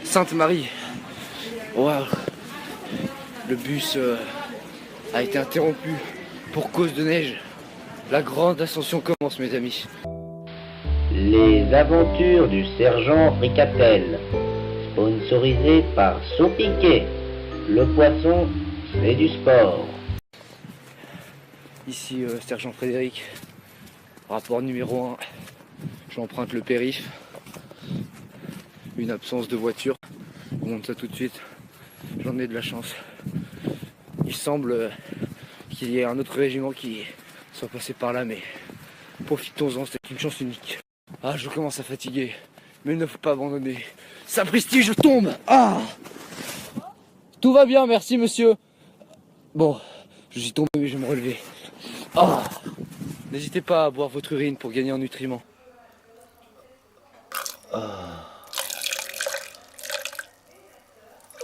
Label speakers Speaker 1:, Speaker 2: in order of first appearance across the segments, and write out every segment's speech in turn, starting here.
Speaker 1: Sainte-Marie. Waouh. Le bus a été interrompu pour cause de neige. La grande ascension commence, mes amis.
Speaker 2: Les aventures du sergent Fricatel, sponsorisé par Saupiquet. Le poisson, c'est du sport.
Speaker 1: Ici, sergent Frédéric. Rapport numéro 1. J'emprunte le périph'. Une absence de voiture. On monte ça tout de suite. J'en ai de la chance. Il semble qu'il y ait un autre régiment qui soit passé par là, mais profitons-en, c'est une chance unique. Ah, je commence à fatiguer, mais il ne faut pas abandonner. Sapristi, je tombe. Ah, tout va bien, merci monsieur. Bon, je suis tombé, mais je vais me relever. Ah, n'hésitez pas à boire votre urine pour gagner en nutriments. Ah.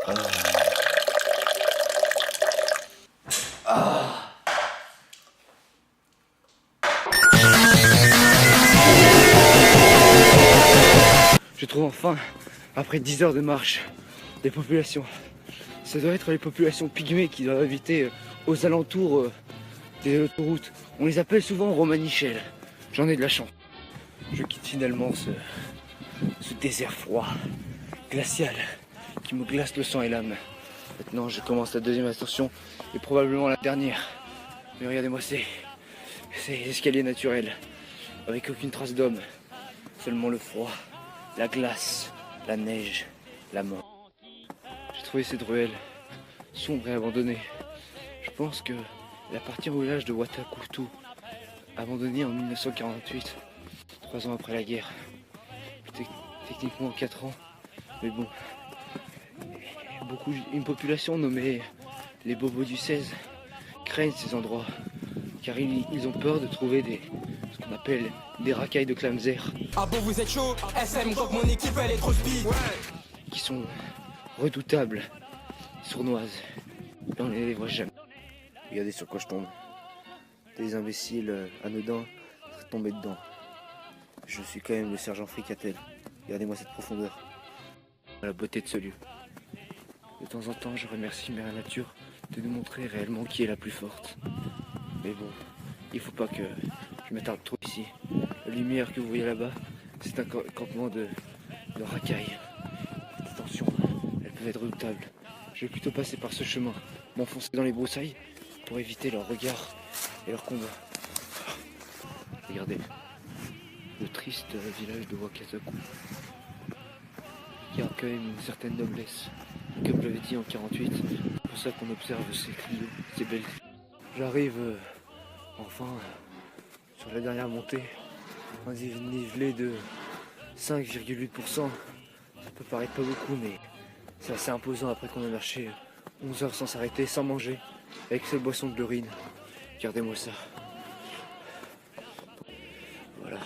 Speaker 1: Ah. Ah. Je trouve enfin, après 10 heures de marche, des populations. Ça doit être les populations pygmées qui doivent habiter aux alentours des autoroutes. On les appelle souvent romanichels. J'en ai de la chance. Je quitte finalement ce désert froid, glacial, qui me glace le sang et l'âme. Maintenant, je commence la deuxième ascension et probablement la dernière. Mais regardez-moi, c'est l'escalier naturel, avec aucune trace d'homme, seulement le froid, la glace, la neige, la mort. J'ai trouvé cette ruelle sombre et abandonnée. Je pense que elle appartient au village de Watakutu, abandonné en 1948, 3 ans après la guerre. Techniquement 4 ans, mais bon. Une population nommée les Bobos du 16 craignent ces endroits, car ils ont peur de trouver ce qu'on appelle des racailles de Klamser.
Speaker 3: Ah bon, vous êtes chaud? SM, donc mon équipe elle est trop speed.
Speaker 1: Qui sont redoutables, sournoises. Et on ne les voit jamais. Regardez sur quoi je tombe. Des imbéciles anodins seraient tombés dedans. Je suis quand même le sergent Fricatel. Regardez-moi cette profondeur. La beauté de ce lieu. De temps en temps, je remercie Mère Nature de nous montrer réellement qui est la plus forte. Mais bon, il faut pas que je m'attarde trop ici. La lumière que vous voyez là-bas, c'est un campement de racailles. Attention, elles peuvent être redoutables. Je vais plutôt passer par ce chemin, m'enfoncer dans les broussailles pour éviter leur regard et leur combat. Regardez, le triste village de Wakasaku. Il y a quand même une certaine noblesse. Comme je l'avais dit en 48, c'est pour ça qu'on observe ces Clio, ces belles Clio. J'arrive enfin sur la dernière montée, un dénivelé de 5,8%. Ça peut paraître pas beaucoup, mais c'est assez imposant après qu'on a marché 11 heures sans s'arrêter, sans manger, avec cette boisson de l'urine. Regardez-moi ça. Voilà.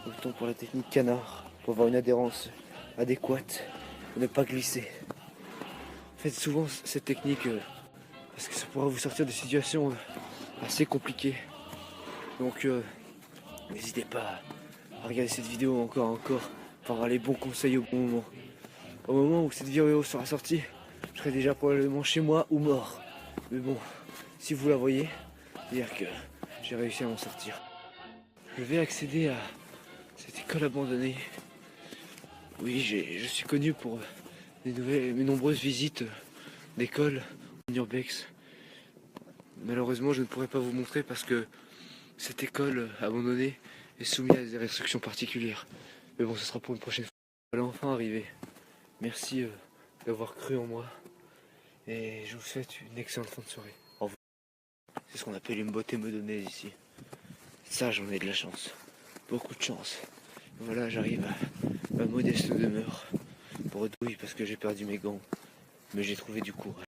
Speaker 1: Optons pour la technique canard, pour avoir une adhérence adéquate et ne pas glisser. Faites souvent cette technique parce que ça pourra vous sortir de situations assez compliquées. Donc n'hésitez pas à regarder cette vidéo encore pour avoir les bons conseils au bon moment. Au moment où cette vidéo sera sortie, je serai déjà probablement chez moi ou mort. Mais bon, si vous la voyez, c'est-à-dire que j'ai réussi à m'en sortir. Je vais accéder à cette école abandonnée. Oui, je suis connu pour mes nombreuses visites d'école en urbex. Malheureusement, je ne pourrai pas vous montrer parce que cette école abandonnée est soumise à des restrictions particulières. Mais bon, ce sera pour une prochaine fois. Voilà, enfin arrivé. Merci d'avoir cru en moi. Et je vous souhaite une excellente fin de soirée. Au revoir. C'est ce qu'on appelle une beauté meudonnaise ici. Ça, j'en ai de la chance. Beaucoup de chance. Voilà, j'arrive à ma modeste demeure. Pour oui, parce que j'ai perdu mes gants. Mais j'ai trouvé du courage.